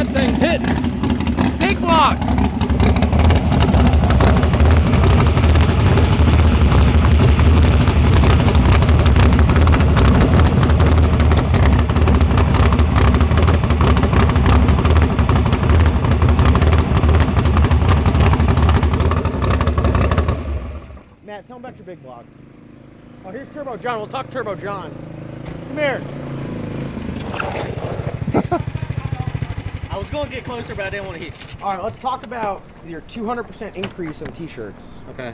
That thing's hitting. Big block. Matt, tell him about your big block. Oh, here's Turbo John. We'll talk Turbo John. Come here. I was going to get closer, but I didn't want to hit you. All right, let's talk about your 200% increase in t-shirts. Okay.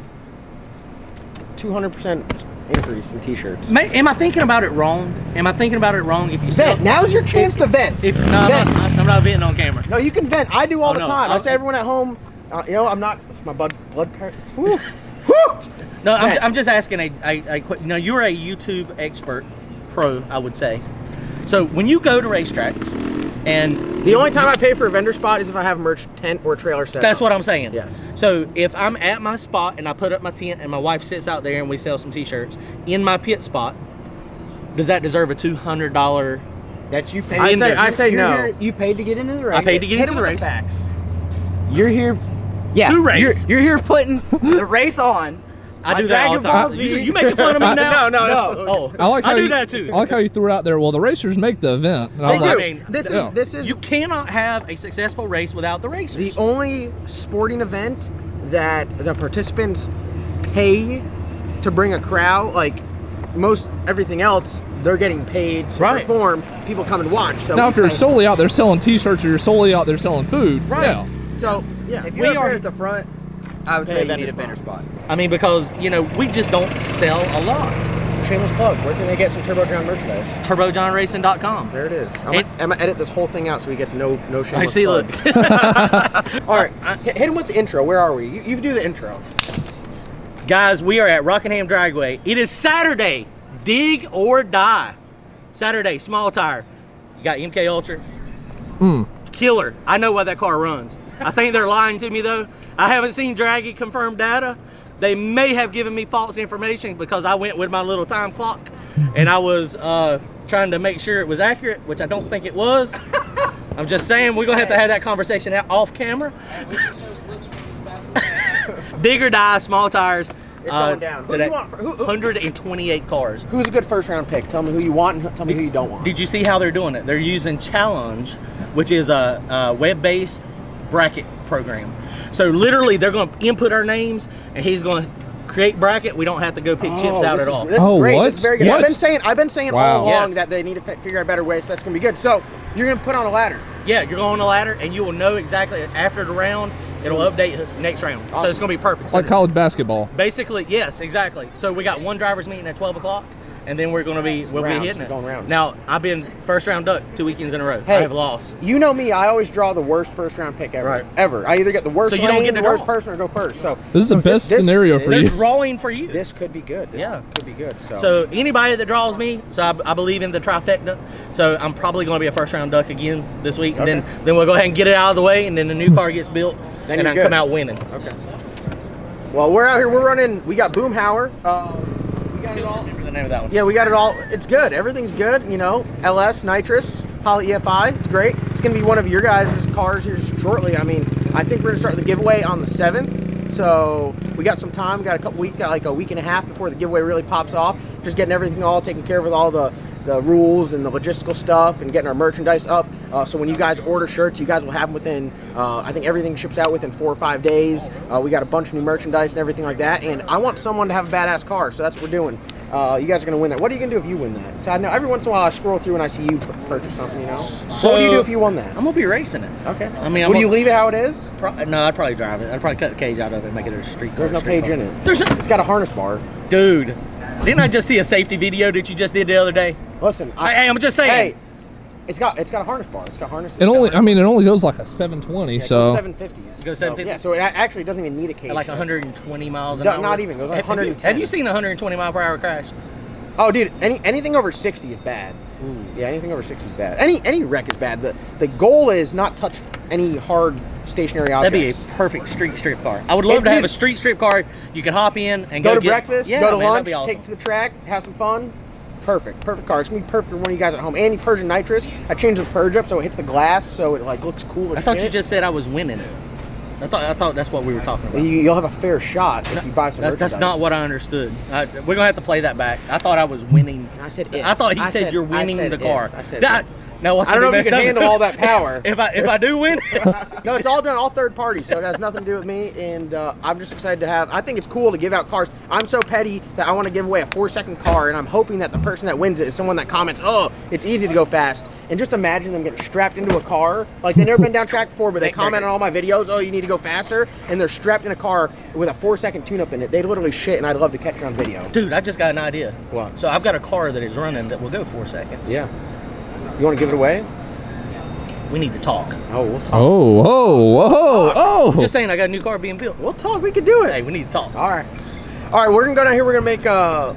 200% increase in t-shirts. Am I thinking about it wrong? Am I thinking about it wrong if you sell? Vent. Now's your chance to vent. No, vent. I'm not venting on camera. No, you can vent. I do all the time. I say I'll, everyone at home, you know, I'm not, my blood pressure. Whew. No, I'm just asking now you're a YouTube expert, pro, I would say. So when you go to racetracks, and the only time I pay for a vendor spot is if I have a merch tent or trailer set. That's what I'm saying. Yes. So if I'm at my spot and I put up my tent and my wife sits out there and we sell some t-shirts in my pit spot, does that deserve a $200? That you paid. I say no. Here, you paid to get into the race. I paid to get into the race. Facts. You're here. Yeah. To race. You're here putting the race on. I do that all the time. You making fun of me now? No. Oh, I like how do that too. I like how you threw out there. Well, the racers make the event. And I was They do. like, I mean, This is you cannot have a successful race without the racers. the only sporting event that the participants pay to bring a crowd. Like most everything else, they're getting paid to perform. People come and watch. So now, if you're solely out there selling t-shirts or you're solely out there selling food, yeah. So yeah, If you're here at the front, I would say you need a vendor spot. I mean, because, you know, we just don't sell a lot. shameless plug. Where can they get some Turbo John merchandise? TurboJohnRacing.com. There it is. I'm gonna edit this whole thing out so he gets no shameless I see. plug. Look. All right, hit him with the intro. Where are we? You do the intro. Guys, we are at Rockingham Dragway. It is Saturday. Dig or die. Saturday, small tire. You got MK Ultra. Killer. I know why that car runs. I think they're lying to me though. I haven't seen Draggy confirm data. They may have given me false information because I went with my little time clock and I was trying to make sure it was accurate, which I don't think it was. I'm just saying we're gonna have to have that conversation out off camera. Dig or die, small tires. It's going down. Who do you want? 128 cars. Who's a good first round pick? Tell me who you want and tell me who you don't want. Did you see how they're doing it? They're using Challenge, which is a web-based bracket program. So literally they're going to input our names and he's going to create bracket. We don't have to go pick chips out at all. This is great. What? This is very good. What? I've been saying Wow. all along Yes. that they need to figure out a better way, so that's going to be good. So you're going to put on a ladder. Yeah, you're going on a ladder and you will know exactly after the round, it'll update the next round. Awesome. So it's going to be perfect. Like So college basketball. basically, yes, exactly. So we got one driver's meeting at 12 o'clock and then we'll be Rounds, hitting it. going rounds. Now, I've been first round duck 2 weekends in a row. Hey, I have lost. You know me, I always draw the worst first round pick ever. Right. Ever. I either get the worst So you don't lane, get to the worst draw. person, or go first. So This is the best scenario for There's you. drawing for you. This could be good. This Yeah. could be good. So anybody that draws me, so I believe in the trifecta. So I'm probably going to be a first round duck again this week, and Okay. then we'll go ahead and get it out of the way, and then the new car gets built, Then and you're I good. come out winning. Okay. Well, we're out here. We're running. We got Boomhauer. We got it all. Remember the name of that one? Yeah, we got it all. It's good. Everything's good. You know, LS, nitrous, poly EFI. It's great. It's going to be one of your guys' cars here shortly. I mean, I think we're going to start the giveaway on the 7th. So we got some time. We got like a week and a half before the giveaway really pops off. Just getting everything all taken care of with all the rules and the logistical stuff and getting our merchandise up. So when you guys order shirts, you guys will have them within, I think everything ships out within 4 or 5 days. We got a bunch of new merchandise and everything like that. And I want someone to have a badass car, so that's what we're doing. You guys are going to win that. What are you going to do if you win that? So I know every once in a while I scroll through and I see you purchase something, you know? So what do you do if you won that? I'm going to be racing it. Okay. I mean, Would you leave it how it is? No, I'd probably drive it. I'd probably cut the cage out of it and make it a street car. There's no cage in it. It's got a harness bar. Dude, didn't I just see a safety video that you just did the other day? Listen, I'm just saying. Hey, it's got a harness bar. It's got harness. It only goes like a 720, Yeah, it so goes 750s. It goes 750? Yeah, so it actually doesn't even need a cage. At like 120 miles an hour. Not even. It goes like 110. Have you seen a 120 mile per hour crash? Oh, dude, anything over 60 is bad. Yeah, anything over 60 is bad. Any wreck is bad. The goal is not touch any hard stationary objects. That'd be a perfect street strip car. I would love to have a street strip car you could hop in and Go to get breakfast, yeah, go to man, lunch, that'd be awesome. take it to the track, have some fun. perfect car. It's gonna be perfect for one of you guys at home. And you purge nitrous. I changed the purge up so it hits the glass, so it like looks cool. I thought you just said I was winning it. I thought that's what we were talking about. You'll have a fair shot if you buy some merchandise. That's not what I understood. We're gonna have to play that back. I thought I was winning. I said if. I thought he said you're winning the car. I said if. No, what's I don't know if you can handle all that power. if I do win it. No, it's all done, all third party, so it has nothing to do with me. And I'm just excited to have. I think it's cool to give out cars. I'm so petty that I want to give away a 4-second car, and I'm hoping that the person that wins it is someone that comments, "Oh, it's easy to go fast." And just imagine them getting strapped into a car. Like they've never been down track before, but they comment on all my videos. Oh, you need to go faster, and they're strapped in a car with a 4-second tune-up in it. They'd literally shit, and I'd love to catch it on video. Dude, I just got an idea. What? So I've got a car that is running that will go 4 seconds. Yeah. You want to give it away? We need to talk. Oh, we'll talk. Oh. I'm just saying, I got a new car being built. We'll talk. We could do it. Hey, we need to talk. All right. We're gonna go down here. We're gonna make the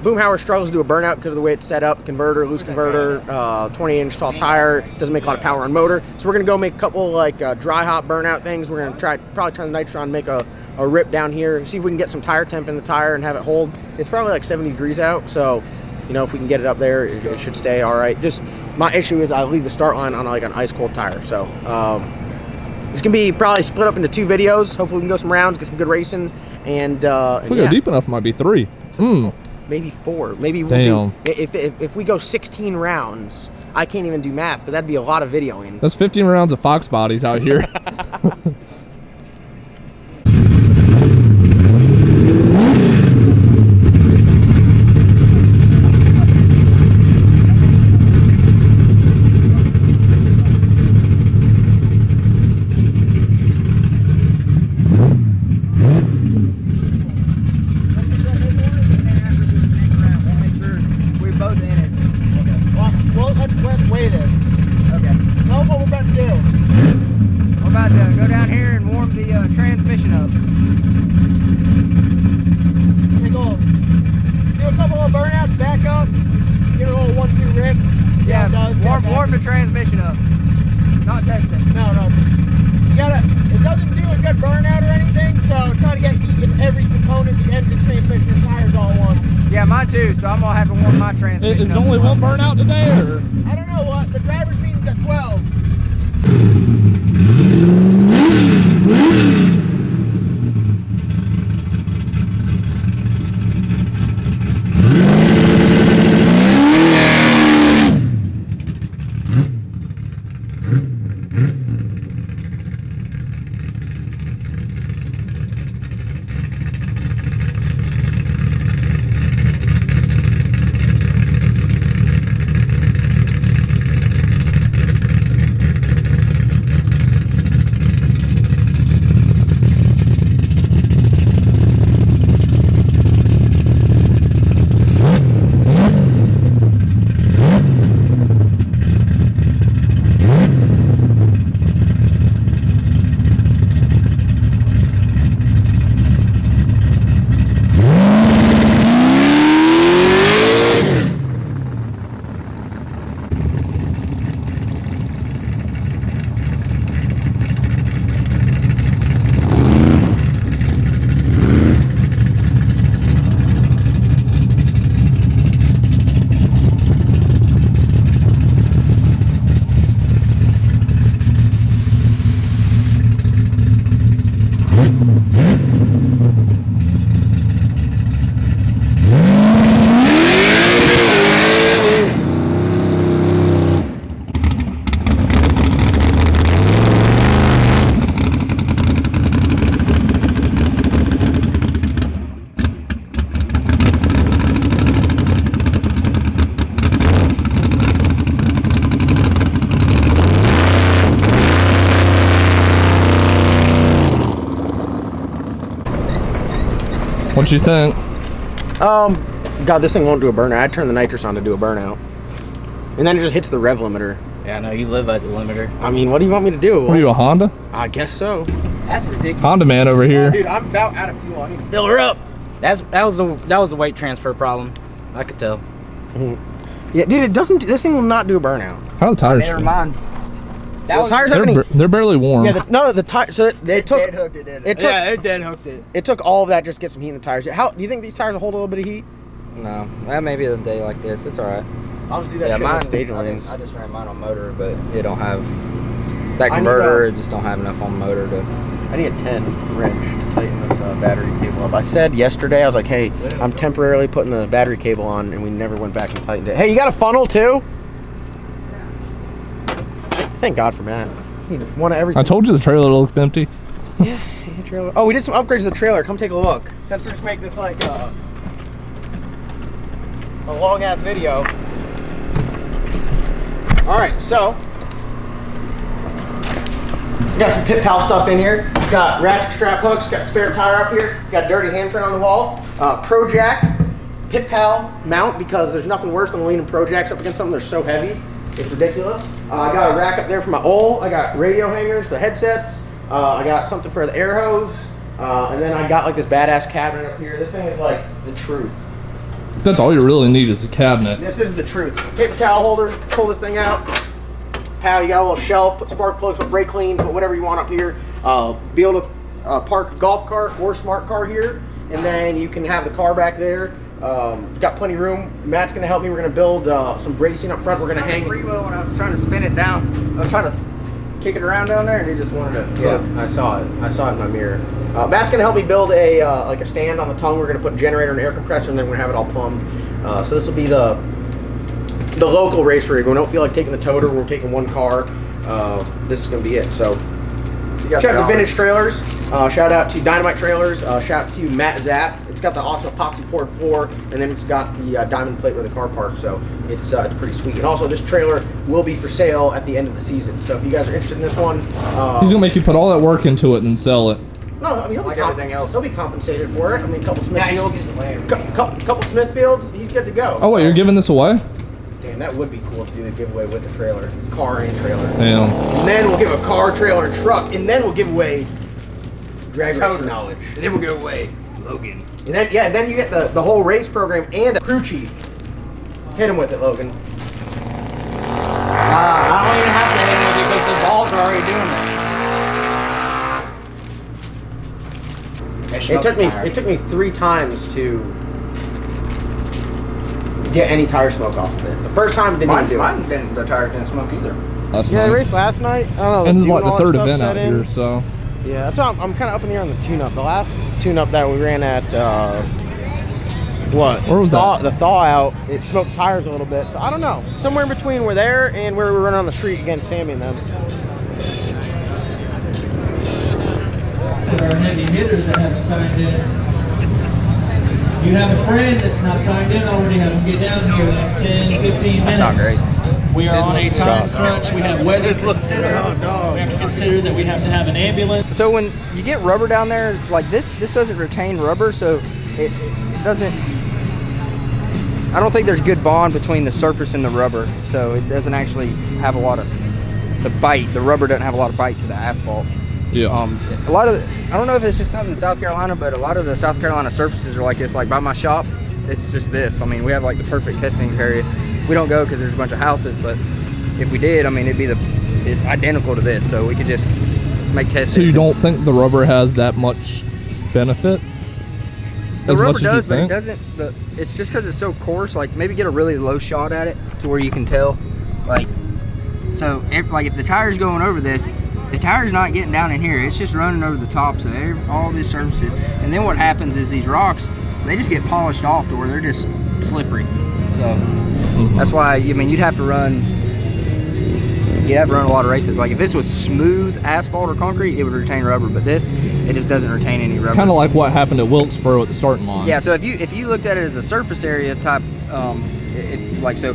Boomhauer struggles to do a burnout because of the way it's set up. Converter, loose converter, 20-inch tall tire. Doesn't make a lot of power on motor. So we're gonna go make a couple like dry hop burnout things. We're gonna probably turn the nitro on, make a rip down here. See if we can get some tire temp in the tire and have it hold. It's probably like 70 degrees out, so you know if we can get it up there, it should stay all right. Just my issue is I leave the start line on like an ice cold tire, so it's gonna be probably split up into 2 videos. Hopefully we can go some rounds, get some good racing, and if we go deep enough, it might be 3. Maybe 4. Maybe we'll do, if we go 16 rounds. I can't even do math, but that'd be a lot of videoing. That's 15 rounds of Fox bodies out here. Let's weigh this. Okay. Tell them what we're about to do. We're about to go down here and warm the transmission up. Okay, go. Do a couple of burnouts, back up, give it a little 1-2 rip. Yeah, warm the transmission up. Not testing. No. You gotta, it doesn't do a good burnout or anything, so try to get heat in every component, the engine, transmission, and tires all at once. Yeah, mine too, so I'm gonna have to warm my transmission Is up. only one burnout today, or? I don't know what, the driver's meeting's at 12. What you think? God, this thing won't do a burnout. I'd turn the nitrous on to do a burnout. And then it just hits the rev limiter. Yeah, no, you live at the limiter. I mean, what do you want me to do? What are you, a Honda? I guess so. That's ridiculous. Honda man over here. Dude, I'm about out of fuel. I need to fill her up. That was the weight transfer problem. I could tell. Yeah, dude, it doesn't. This thing will not do a burnout. How are the tires? Never mind. The tires are They're barely warm. Yeah, the tire. So they took. Dead hooked it, didn't it? It took. Yeah, it dead hooked it. It took all of that just to get some heat in the tires. How do you think these tires will hold a little bit of heat? No, that may be a day like this. It's all right. I'll just do that shit in the staging lanes. I just ran mine on motor, but it don't have that converter. It just don't have enough on motor to. I need a 10 wrench to tighten this battery cable up. I said yesterday, I was like, hey, I'm temporarily putting the battery cable on, and we never went back and tightened it. Hey, you got a funnel too? Thank God for Matt. He one of everything. I told you the trailer looked empty. Yeah, trailer. Oh, we did some upgrades to the trailer. Come take a look. Since we're just making this like a long ass video. All right, so we got some Pit Pal stuff in here. We've got ratchet strap hooks. Got spare tire up here. Got a dirty handprint on the wall. Pro Jack, Pit Pal mount, because there's nothing worse than leaning Pro Jacks up against something that's so heavy. It's ridiculous. I got a rack up there for my OL. I got radio hangers for the headsets. I got something for the air hose. And then I got like this badass cabinet up here. This thing is like the truth. That's all you really need is a cabinet. This is the truth. Paper towel holder, pull this thing out. Pal, you got a little shelf, put spark plugs, put brake clean, put whatever you want up here. Be able to park a golf cart or smart car here. And then you can have the car back there. Got plenty of room. Matt's gonna help me. We're gonna build some bracing up front. We're gonna hang. Free will when I was trying to spin it down. I was trying to kick it around down there, and he just wanted to. Yeah, I saw it. I saw it in my mirror. Matt's gonna help me build a like a stand on the tongue. We're gonna put a generator and air compressor, and then we're gonna have it all plumbed. So this will be the local race rig. We don't feel like taking the toter. We're taking one car. This is gonna be it. So check out Vintage Trailers. Shout out to Dynamite Trailers. Shout out to Matt Zapp. It's got the awesome epoxy poured floor, and then it's got the diamond plate where the car parked. So it's pretty sweet. And also, this trailer will be for sale at the end of the season. So if you guys are interested in this one, he's gonna make you put all that work into it and sell it. No, I mean like everything else. He'll be compensated for it. I mean, a couple Smithfields, couple Smithfields, he's good to go. Oh wait, you're giving this away? Damn, that would be cool to do a giveaway with a trailer, car and trailer. Damn. And then we'll give a car, trailer, and truck, and then we'll give away drag racing knowledge. And then we'll give away Logan. And then then you get the whole race program and a crew chief. Hit him with it, Logan. I don't even have to hit him because the balls are already doing it. It took me 3 times to get any tire smoke off of it. The first time didn't even do it. The tires didn't smoke either. Yeah, the race last night. I don't know. And this is like the third event out here, so. Yeah, that's why I'm kind of up in the air on the tune-up. The last tune-up that we ran at, what? Where was that? The thaw out, it smoked tires a little bit. So I don't know. Somewhere in between we're there and where we were running on the street against Sammy and them. Our heavy hitters that haven't signed in. You have a friend that's not signed in already, have them get down here in the next 10, 15 minutes. That's not great. We are on a time crunch. We have weather to consider. We have to consider that we have to have an ambulance. So when you get rubber down there, like this doesn't retain rubber, so it doesn't. I don't think there's good bond between the surface and the rubber, so it doesn't actually have a lot of the bite. The rubber doesn't have a lot of bite to the asphalt. Yeah. A lot of, I don't know if it's just something in South Carolina, but a lot of the South Carolina surfaces are like this. Like by my shop, it's just this. I mean, we have like the perfect testing area. We don't go because there's a bunch of houses, but if we did, I mean, it's identical to this, so we could just make tests. So you don't think the rubber has that much benefit? The rubber does, but it doesn't. It's just because it's so coarse. Like maybe get a really low shot at it to where you can tell. Like, so like if the tire's going over this, the tire's not getting down in here. It's just running over the tops of all these surfaces. And then what happens is these rocks, they just get polished off to where they're just slippery. So that's why, I mean, you'd have to run a lot of races. Like if this was smooth asphalt or concrete, it would retain rubber, but this, it just doesn't retain any rubber. Kind of like what happened at Wilkesboro at the starting line. Yeah, so if you looked at it as a surface area type, like so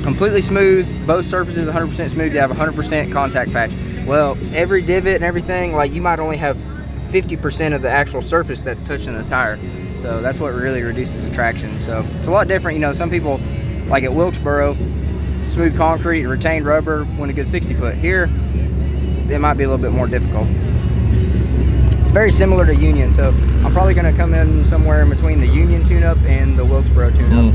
completely smooth, both surfaces 100% smooth, you have 100% contact patch. Well, every divot and everything, like you might only have 50% of the actual surface that's touching the tire. So that's what really reduces the traction. So it's a lot different. You know, some people, like at Wilkesboro, smooth concrete, retained rubber, went a good 60 foot. Here, it might be a little bit more difficult. It's very similar to Union, so I'm probably going to come in somewhere in between the Union tune-up and the Wilkesboro tune-up.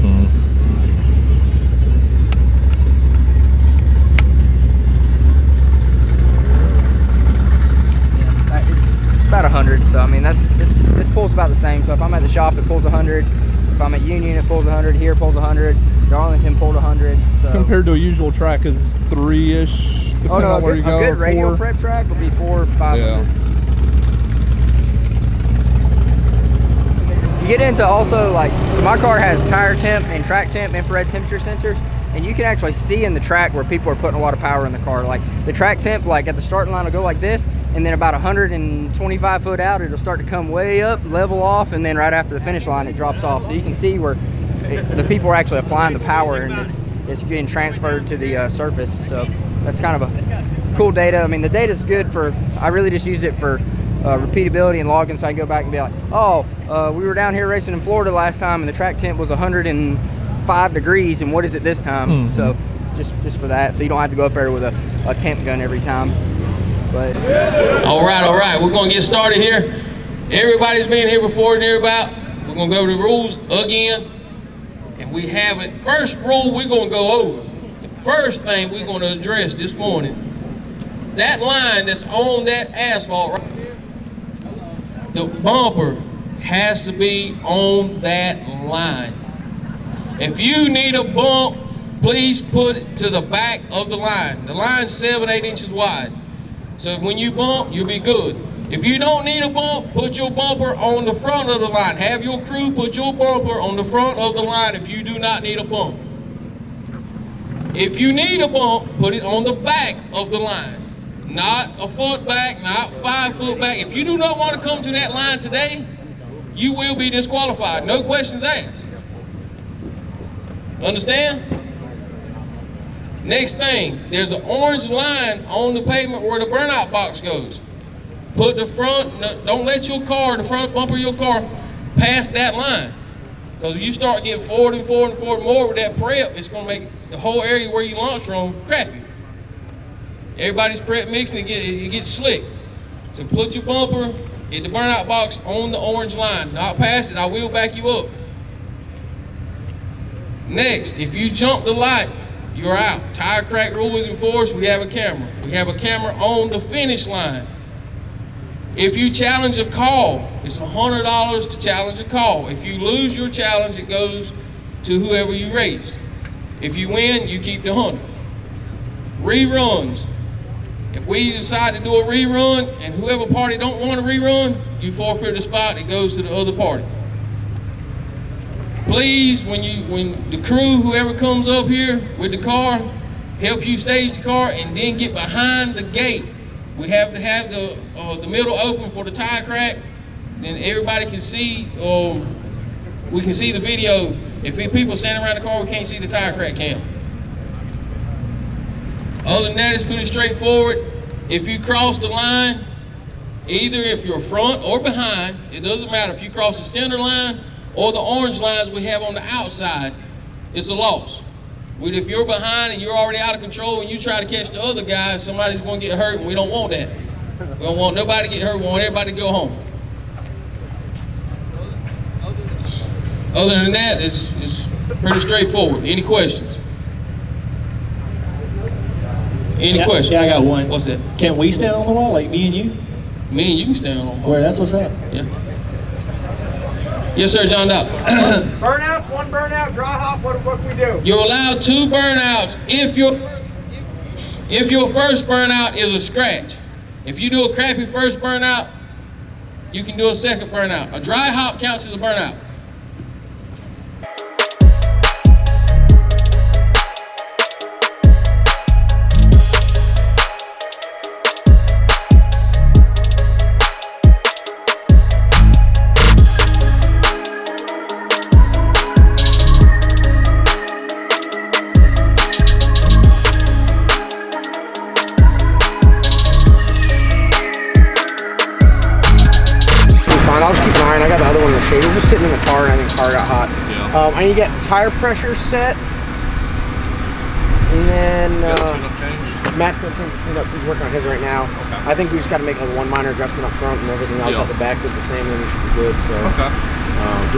About 100, so I mean this pulls about the same. So if I'm at the shop, it pulls 100. If If I'm at Union, it pulls 100. Here, it pulls 100. Darlington pulled 100. So. Compared to a usual track is 3-ish, depending on where you go. A good or radio 4. prep track would be 400 or 500. Yeah. You get into also like, so my car has tire temp and track temp infrared temperature sensors, and you can actually see in the track where people are putting a lot of power in the car. Like the track temp, like at the starting line will go like this, and then about 125 foot out, it'll start to come way up, level off, and then right after the finish line, it drops off. So you can see where the people are actually applying the power, and it's being transferred to the surface. So that's kind of a cool data. I mean, the data is good for, I really just use it for repeatability and logging, so I can go back and be like, oh, we were down here racing in Florida last time and the track temp was 105 degrees, and what is it this time? So just for that, so you don't have to go up there with a temp gun every time. But all right, we're gonna get started here. Everybody's been here before and about. We're gonna go over the rules again, and we have it. First rule we're gonna go over. The first thing we're gonna address this morning, that line that's on that asphalt right here, the bumper has to be on that line. If you need a bump, please put it to the back of the line. The line's 7-8 inches wide. So when you bump, you'll be good. If you don't need a bump, put your bumper on the front of the line. Have your crew put your bumper on the front of the line if you do not need a bump. If you need a bump, put it on the back of the line. Not a foot back, not 5 foot back. If you do not want to come to that line today, you will be disqualified. No questions asked. Understand? Next thing, there's an orange line on the pavement where the burnout box goes. Put the front, don't let your car, the front bumper of your car, pass that line. Because if you start getting forward and forward and forward more with that prep, it's going to make the whole area where you launch from crappy. Everybody's prep mixing, it gets slick. So put your bumper in the burnout box on the orange line. Not past it, I will back you up. Next, if you jump the light, you're out. Tire crack rule is enforced. We have a camera. We have a camera on the finish line. If you challenge a call, it's $100 to challenge a call. If you lose your challenge, it goes to whoever you race. If you win, you keep the 100. Reruns. If we decide to do a rerun and whoever party don't want to rerun, you forfeit the spot, it goes to the other party. Please, when the crew, whoever comes up here with the car, help you stage the car and then get behind the gate. We have to have the middle open for the tire crack, then everybody can see, we can see the video. If people standing around the car, we can't see the tire crack cam. Other than that, it's pretty straightforward. If you cross the line, either if you're front or behind, it doesn't matter. If you cross the center line or the orange lines we have on the outside, it's a loss. If you're behind and you're already out of control and you try to catch the other guy, somebody's going to get hurt, and we don't want that. We don't want nobody to get hurt. We want everybody to go home. Other than that, it's pretty straightforward. Any questions? Any questions? Yeah, I got one. What's that? Can we stand on the wall, like me and you? Me and you can stand on the wall. Where, that's what's up? Yeah. Yes, sir, John Dopp. Burnouts, one burnout, dry hop, what can we do? You're allowed 2 burnouts if your first burnout is a scratch. If you do a crappy first burnout, you can do a second burnout. A dry hop counts as a burnout. I'll just keep mine. I got the other one in the shade. We're just sitting in the car, and I think the car got hot. Yeah. I need to get tire pressure set, and then Matt's gonna change the tune up. He's working on his right now. Okay. I think we just got to make like one minor adjustment up front, and everything else at the back is the same. Then we should be good. So. Okay.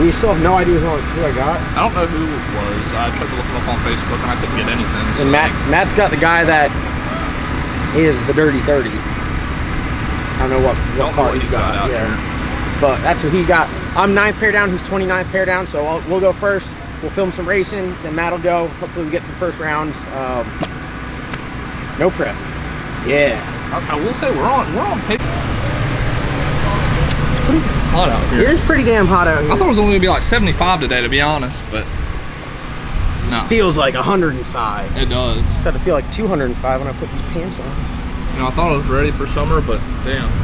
Do we still have no idea who I got? I don't know who it was. I tried to look him up on Facebook and I couldn't get anything. And So. Matt's got the guy that is the Dirty 30. I don't know what car he's got out yeah. here. but that's who he got. I'm 9th pair down, he's 29th pair down, so we'll go first. We'll film some racing, then Matt will go. Hopefully we get to the first round. No prep. Yeah. I will say we're on paper. It's pretty hot out here. It is pretty damn hot out here. I thought it was only gonna be like 75 today, to be honest, but no. Feels like 105. It does. Tried to feel like 205 when I put these pants on. You know, I thought I was ready for summer, but damn.